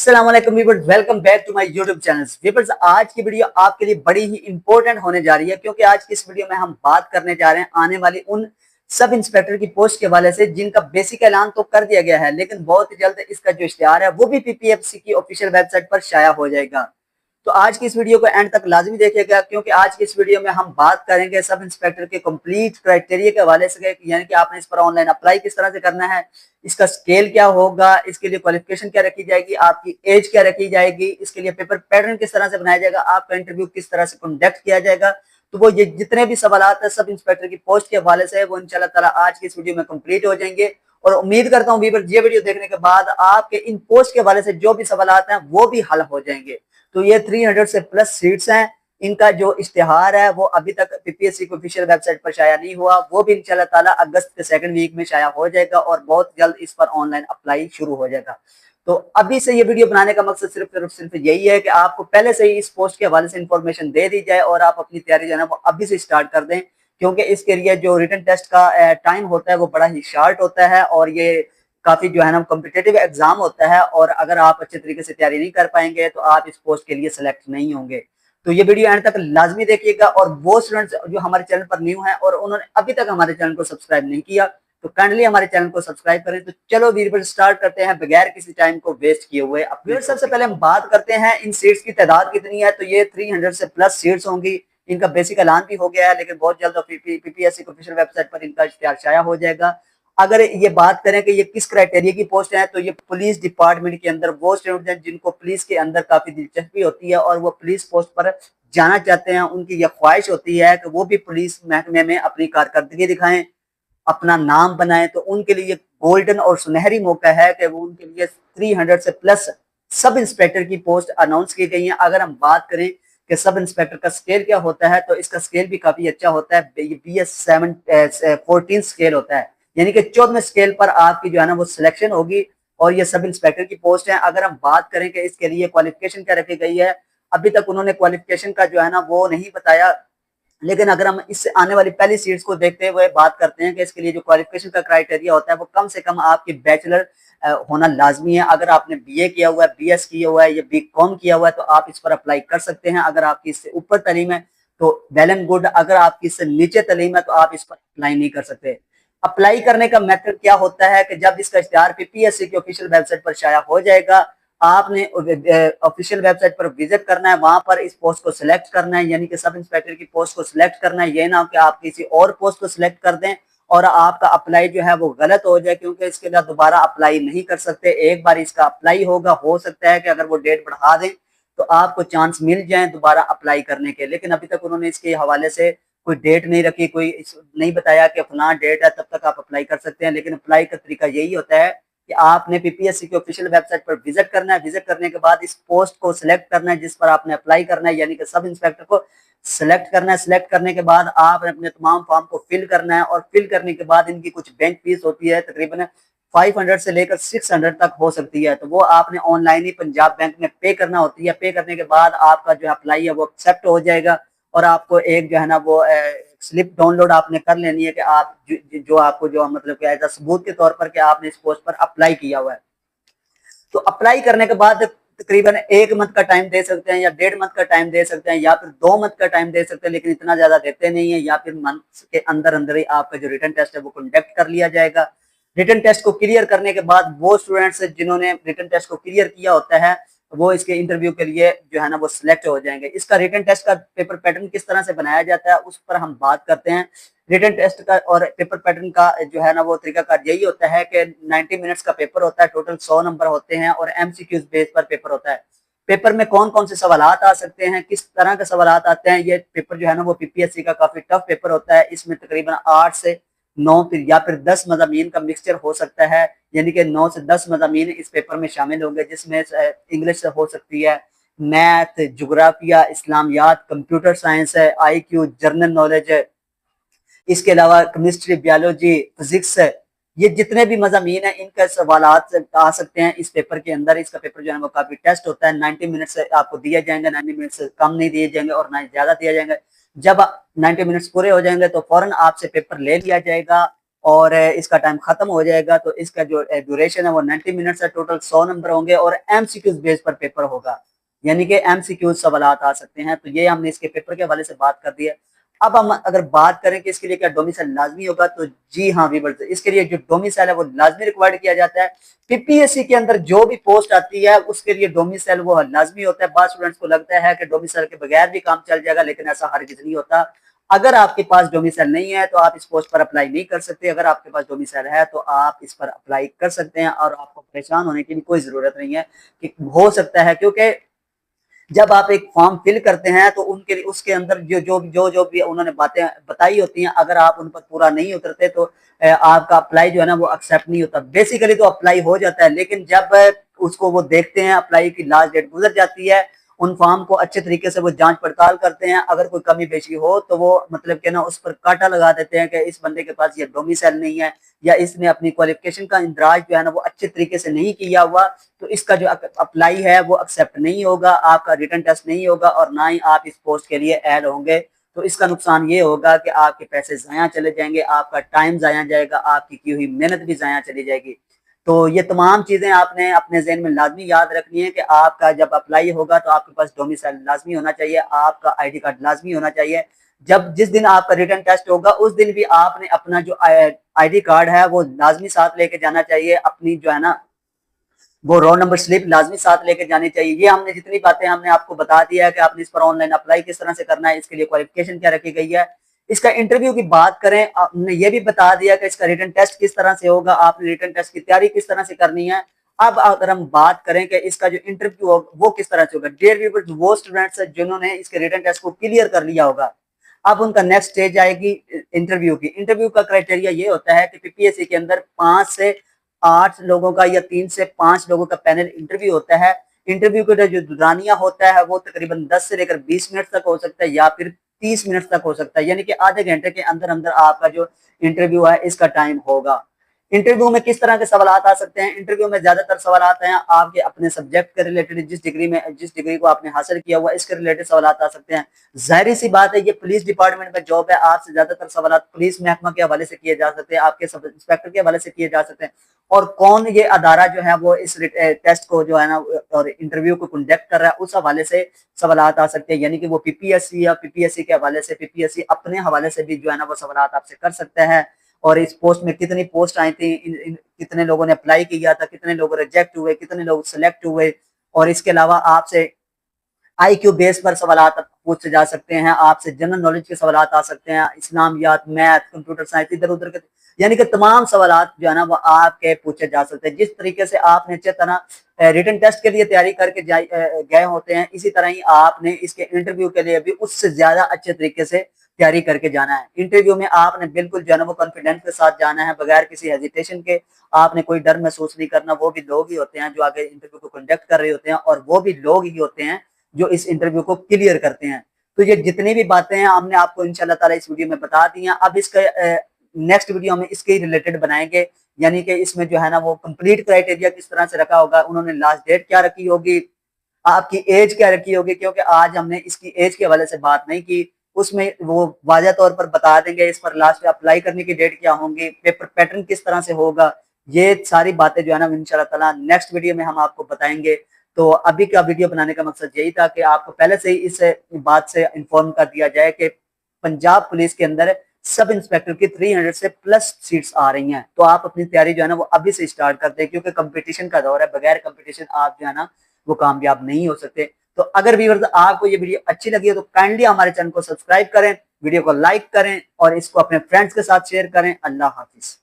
अस्सलाम वालेकुम viewers, welcome back to my YouTube channel. Viewers, आज की वीडियो आपके लिए बड़ी ही इंपॉर्टेंट होने जा रही है क्योंकि आज की इस वीडियो में हम बात करने जा रहे हैं आने वाली उन सब इंस्पेक्टर की पोस्ट के हवाले से जिनका बेसिक ऐलान तो कर दिया गया है, लेकिन बहुत ही जल्द इसका जो इश्तिहार है वो भी पीपीएफसी की ऑफिशियल वेबसाइट पर शाया हो जाएगा। तो आज की इस वीडियो को एंड तक लाजमी देखिएगा क्योंकि आज की इस वीडियो में हम बात करेंगे सब इंस्पेक्टर के कंप्लीट क्राइटेरिया के हवाले से, यानी कि आपने इस पर ऑनलाइन अप्लाई किस तरह से करना है, इसका स्केल क्या होगा, इसके लिए क्वालिफिकेशन क्या रखी जाएगी, आपकी एज क्या रखी जाएगी, इसके लिए पेपर पैटर्न किस तरह से बनाया जाएगा, आपका इंटरव्यू किस तरह से कंडक्ट किया जाएगा। तो वो ये जितने भी सवालात है सब इंस्पेक्टर की पोस्ट के हवाले से वो इंशाल्लाह ताला आज की इस वीडियो में कंप्लीट हो जाएंगे। और उम्मीद करता हूँ व्यूअर्स, ये वीडियो देखने के बाद आपके इन पोस्ट के हवाले से जो भी सवालात हैं वो भी हल हो जाएंगे। तो ये 300 से प्लस सीट्स हैं। इनका जो इश्तिहार है वो अभी तक पीपीएससी की ऑफिशियल वेबसाइट पर शाया नहीं हुआ, वो भी इंशाल्लाह ताला अगस्त के सेकंड वीक में शाया हो जाएगा और बहुत जल्द इस पर ऑनलाइन अप्लाई शुरू हो जाएगा। तो अभी से ये वीडियो बनाने का मकसद सिर्फ यही है कि आपको पहले से ही इस पोस्ट के हवाले से इंफॉर्मेशन दे दी जाए और आप अपनी तैयारी जो है ना वो अभी से स्टार्ट कर दें, क्योंकि इसके लिए जो रिटन टेस्ट का टाइम होता है वो बड़ा ही शार्ट होता है और ये काफी जो है ना कॉम्पिटिटिव एग्जाम होता है और अगर आप अच्छे तरीके से तैयारी नहीं कर पाएंगे तो आप इस पोस्ट के लिए सिलेक्ट नहीं होंगे। तो ये वीडियो एंड तक लाजमी देखिएगा। और वो स्टूडेंट्स जो हमारे चैनल पर न्यू हैं और उन्होंने अभी तक हमारे चैनल को सब्सक्राइब नहीं किया तो काइंडली हमारे चैनल को सब्सक्राइब करें। तो चलो वीडियो स्टार्ट करते हैं बगैर किसी टाइम को वेस्ट किए हुए। अब सबसे पहले हम बात करते हैं इन सीट्स की तादाद कितनी है। तो ये 300 से प्लस सीट्स होंगी। इनका बेसिक ऐलान भी हो गया है, लेकिन बहुत जल्द पीपीएससी की ऑफिशियल वेबसाइट पर इनका इश्तिहार शाया हो जाएगा। अगर ये बात करें कि ये किस क्राइटेरिया की पोस्ट है, तो ये पुलिस डिपार्टमेंट के अंदर वो स्टूडेंट हैं जिनको पुलिस के अंदर काफी दिलचस्पी होती है और वो पुलिस पोस्ट पर जाना चाहते हैं। उनकी यह ख्वाहिश होती है कि वो भी पुलिस महकमे में अपनी कारकर्दगी दिखाएं, अपना नाम बनाएं। तो उनके लिए गोल्डन और सुनहरी मौका है कि वो उनके लिए 300 से प्लस सब इंस्पेक्टर की पोस्ट अनाउंस की गई है। अगर हम बात करें कि सब इंस्पेक्टर का स्केल क्या होता है, तो इसका स्केल भी काफी अच्छा होता है। BS14 स्केल होता है, यानी कि 14वें स्केल पर आपकी जो है ना वो सिलेक्शन होगी और ये सब इंस्पेक्टर की पोस्ट है। अगर हम बात करें कि इसके लिए क्वालिफिकेशन क्या रखी गई है, अभी तक उन्होंने क्वालिफिकेशन का जो है ना वो नहीं बताया, लेकिन अगर हम इससे आने वाली पहली सीट्स को देखते हुए बात करते हैं कि इसके लिए जो क्वालिफिकेशन का क्राइटेरिया होता है वो कम से कम आपकी बैचलर होना लाजमी है। अगर आपने बीए किया हुआ है, बीएस किया हुआ है या बीकॉम किया हुआ है तो आप इस पर अप्लाई कर सकते हैं। अगर आपकी इससे ऊपर तालीम है तो वेल एंड गुड, अगर आपकी इससे नीचे तालीम है तो आप इस पर अप्लाई नहीं कर सकते। अप्लाई करने का मेथड क्या होता है कि जब इसका इश्तिहार पीपीएससी की ऑफिशियल वेबसाइट पर शाया हो जाएगा, आपने ऑफिशियल वेबसाइट पर विजिट करना है, वहां पर इस पोस्ट को सिलेक्ट करना है, यानी कि सब इंस्पेक्टर की पोस्ट को सिलेक्ट करना है। ये ना कि आप किसी और पोस्ट को सिलेक्ट कर दें और आपका अप्लाई जो है वो गलत हो जाए, क्योंकि इसके लिए दोबारा अप्लाई नहीं कर सकते। एक बार इसका अप्लाई होगा, हो सकता है कि अगर वो डेट बढ़ा दें तो आपको चांस मिल जाए दोबारा अप्लाई करने के, लेकिन अभी तक उन्होंने इसके हवाले से कोई डेट नहीं रखी, कोई नहीं बताया कि फलां डेट है तब तक आप अप्लाई कर सकते हैं। लेकिन अप्लाई का तरीका यही होता है कि आपने पीपीएससी की ऑफिशियल वेबसाइट पर विजिट करना है। विजिट करने के बाद इस पोस्ट को सिलेक्ट करना है जिस पर आपने अप्लाई करना है, यानी कि सब इंस्पेक्टर को सिलेक्ट करना है। सिलेक्ट करने के बाद आपने अपने तमाम फॉर्म को फिल करना है और फिल करने के बाद इनकी कुछ बैंक फीस होती है, तकरीबन 500 से लेकर 600 तक हो सकती है। तो वो आपने ऑनलाइन ही पंजाब बैंक में पे करना होती है। पे करने के बाद आपका जो अप्लाई है वो एक्सेप्ट हो जाएगा और आपको एक जो है ना वो स्लिप डाउनलोड आपने कर लेनी है कि आप जो आपको जो मतलब कि एज सबूत के तौर पर कि आपने इस पोस्ट पर अप्लाई किया हुआ है। तो अप्लाई करने के बाद तकरीबन 1 मंथ का टाइम दे सकते हैं या 1.5 मंथ का टाइम दे सकते हैं या फिर 2 मंथ का टाइम दे सकते हैं, लेकिन इतना ज्यादा देते नहीं है। या फिर मंथ के अंदर अंदर ही आपका जो रिटन टेस्ट है वो कंडक्ट कर लिया जाएगा। रिटन टेस्ट को क्लियर करने के बाद वो स्टूडेंट्स जिन्होंने रिटन टेस्ट को क्लियर किया होता है वो इसके इंटरव्यू के लिए जो है ना वो सिलेक्ट हो जाएंगे। इसका रिटन टेस्ट का पेपर पैटर्न किस तरह से बनाया जाता है उस पर हम बात करते हैं। रिटन टेस्ट का और पेपर पैटर्न का जो है ना वो तरीकाकार यही होता है कि 90 मिनट्स का पेपर होता है, टोटल 100 नंबर होते हैं और एमसीक्यूज बेस पर पेपर होता है। पेपर में कौन कौन से सवालात आ सकते हैं, किस तरह के सवालात आते हैं, ये पेपर जो है ना वो पीपीएससी का काफी टफ पेपर होता है। इसमें तकरीबन 8 से 9 फिर या फिर 10 मज़ामीन का मिक्सचर हो सकता है, यानी कि 9 से 10 मज़ामीन इस पेपर में शामिल होंगे, जिसमें इंग्लिश से हो सकती है, मैथ, जोग्राफिया, इस्लामियात, कंप्यूटर साइंस है, आईक्यू, जनरल नॉलेज है, इसके अलावा केमिस्ट्री, बायोलॉजी, फिजिक्स है। ये जितने भी मज़ामीन है इनके सवालात आ सकते हैं इस पेपर के अंदर। इसका पेपर जो है वो काफी टेस्ट होता है। 90 मिनट से आपको दिए जाएंगे, 90 मिनट से कम नहीं दिए जाएंगे और ना ज्यादा दिए जाएंगे। जब 90 मिनट्स पूरे हो जाएंगे तो फौरन आपसे पेपर ले लिया जाएगा اور इसका टाइम खत्म हो जाएगा। तो इसका जो ड्यूरेशन है वो 90 मिनट्स है। टोटल 100 नंबर होंगे और एमसीक्यूज बेस पर पेपर होगा, यानी कि एमसीक्यूज सवालात आ सकते हैं। तो ये हमने इसके पेपर के हवाले से बात कर दी है। अब हम अगर बात करें कि इसके लिए क्या डोमिसाइल लाजमी होगा, तो जी हाँ व्यूअर्स, इसके लिए जो डोमिसाइल है वो लाजमी रिक्वायर्ड किया जाता है। पीपीएससी के अंदर जो भी पोस्ट आती है उसके लिए डोमिसाइल वो लाजमी होता है। बाद स्टूडेंट्स को लगता है कि डोमिसाइल के बगैर भी काम चल जाएगा, लेकिन ऐसा हरगिज़ नहीं होता। अगर आपके पास डोमिसाइल नहीं है तो आप इस पोस्ट पर अप्लाई नहीं कर सकते। अगर आपके पास डोमिसाइल है तो आप इस पर अप्लाई कर सकते हैं और आपको परेशान होने की भी कोई जरूरत नहीं है। कि हो सकता है, क्योंकि जब आप एक फॉर्म फिल करते हैं तो उनके उसके अंदर जो भी उन्होंने बातें बताई होती हैं, अगर आप उन पर पूरा नहीं उतरते तो आपका अप्लाई जो है ना वो एक्सेप्ट नहीं होता। बेसिकली तो अप्लाई हो जाता है, लेकिन जब उसको वो देखते हैं, अप्लाई की लास्ट डेट गुजर जाती है, उन फॉर्म को अच्छे तरीके से वो जांच पड़ताल करते हैं। अगर कोई कमी पेशी हो तो वो मतलब कि ना उस पर कांटा लगा देते हैं कि इस बंदे के पास ये डोमिसाइल नहीं है, या इसने अपनी क्वालिफिकेशन का इंदराज जो है ना वो अच्छे तरीके से नहीं किया हुआ, तो इसका जो अप्लाई है वो एक्सेप्ट नहीं होगा, आपका रिटर्न टेस्ट नहीं होगा और ना ही आप इस पोस्ट के लिए ऐड होंगे। तो इसका नुकसान ये होगा कि आपके पैसे ज़ाया चले जाएंगे, आपका टाइम ज़ाया जाएगा, आपकी की हुई मेहनत भी ज़ाया चली जाएगी। तो ये तमाम चीज़ें आपने अपने ज़हन में लाजमी याद रखनी है कि आपका जब अप्लाई होगा तो आपके पास डोमिसाइल लाजमी होना चाहिए, आपका आईडी कार्ड लाजमी होना चाहिए। जब जिस दिन आपका रिटर्न टेस्ट होगा उस दिन भी आपने अपना जो आईडी कार्ड है वो लाजमी साथ लेके जाना चाहिए, अपनी जो है ना वो रोल नंबर स्लिप लाजमी साथ लेके जानी चाहिए। ये हमने जितनी बातें हमने आपको बता दिया है कि आपने इस पर ऑनलाइन अप्लाई किस तरह से करना है, इसके लिए क्वालिफिकेशन क्या रखी गई है। इसका इंटरव्यू की बात करें, आपने ये भी बता दिया कि इसका रिटर्न टेस्ट किस तरह से होगा, आपने रिटर्न टेस्ट की तैयारी किस तरह से करनी है। अब अगर हम बात करें कि इसका जो इंटरव्यू होगा वो किस तरह से होगा, डियर व्यूअर्स, वो स्टूडेंट्स जिन्होंने इसके रिटर्न टेस्ट को क्लियर कर लिया होगा, अब उनका नेक्स्ट स्टेज आएगी इंटरव्यू की। इंटरव्यू का क्राइटेरिया ये होता है कि पीपीएससी के अंदर 5 से 8 लोगों का या 3 से 5 लोगों का पैनल इंटरव्यू होता है। इंटरव्यू का जो दुरानिया होता है वो तकरीबन 10 से लेकर 20 मिनट तक हो सकता है या फिर 30 मिनट तक हो सकता है, यानी कि आधे घंटे के अंदर अंदर आपका जो इंटरव्यू है इसका टाइम होगा। इंटरव्यू में किस तरह के सवाल आ सकते हैं? इंटरव्यू में ज्यादातर सवाल आते हैं आपके अपने सब्जेक्ट के रिलेटेड, जिस डिग्री को आपने हासिल किया हुआ इसके रिलेटेड सवाल आ सकते हैं। जाहिर सी बात है, ये पुलिस डिपार्टमेंट में जॉब है, आपसे ज्यादातर सवाल पुलिस महकमा के हवाले से किए जा सकते हैं, आपके सब इंस्पेक्टर के हवाले से किए जा सकते हैं। और कौन ये अदारा जो है वो इस टेस्ट को जो है ना और इंटरव्यू को कंडक्ट कर रहा है उस हवाले से सवाल आ सकते हैं, यानी कि वो पीपीएससी या पीपीएससी के हवाले से, पीपीएससी अपने हवाले से भी जो है ना वो सवाल आपसे कर सकते हैं। और इस पोस्ट में कितनी पोस्ट आई थी, कितने लोगों ने अप्लाई किया था, कितने लोग रिजेक्ट हुए, कितने लोग सिलेक्ट हुए। और इसके अलावा आपसे आईक्यू बेस पर सवाल पूछे जा सकते हैं, आपसे जनरल नॉलेज के सवाल आ सकते हैं, इस्लामियात, मैथ, कंप्यूटर साइंस, इधर उधर के यानी कि तमाम सवाल जो है ना वो आपके पूछे जा सकते हैं। जिस तरीके से आपने अच्छी तरह रिटन टेस्ट के लिए तैयारी करके गए होते हैं, इसी तरह ही आपने इसके इंटरव्यू के लिए भी उससे ज्यादा अच्छे तरीके से तैयारी करके जाना है। इंटरव्यू में आपने बिल्कुल जो है ना वो कॉन्फिडेंस के साथ जाना है, बगैर किसी हेजिटेशन के। आपने कोई डर महसूस नहीं करना। वो भी लोग ही होते हैं जो आगे इंटरव्यू को कंडक्ट कर रहे होते हैं और वो भी लोग ही होते हैं जो इस इंटरव्यू को क्लियर करते हैं। तो ये जितनी भी बातें हैं हमने आपको इंशाल्लाह ताला इस वीडियो में बता दी हैं। अब इसके नेक्स्ट वीडियो में इसके रिलेटेड बनाएंगे, यानी कि इसमें जो है ना वो कंप्लीट क्राइटेरिया किस तरह से रखा होगा, उन्होंने लास्ट डेट क्या रखी होगी, आपकी एज क्या रखी होगी, क्योंकि आज हमने इसकी एज के हवाले से बात नहीं की। उसमें वो वाज़ह तौर पर बता देंगे इस पर लास्ट अप्लाई करने की डेट क्या होंगी, पेपर पैटर्न किस तरह से होगा। ये सारी बातें जो है ना इंशाल्लाह ताला नेक्स्ट वीडियो में हम आपको बताएंगे। तो अभी का वीडियो बनाने का मकसद यही था कि आपको पहले से ही इस बात से इन्फॉर्म कर दिया जाए कि पंजाब पुलिस के अंदर सब इंस्पेक्टर की 300 से प्लस सीट्स आ रही हैं। तो आप अपनी तैयारी जो है ना वो अभी से स्टार्ट कर दें, क्योंकि कंपटीशन का दौर है, बगैर कंपटीशन आप जो है ना वो कामयाब नहीं हो सकते। तो अगर व्यूअर्स आपको ये वीडियो अच्छी लगी है तो काइंडली हमारे चैनल को सब्सक्राइब करें, वीडियो को लाइक करें और इसको अपने फ्रेंड्स के साथ शेयर करें। अल्लाह हाफिज।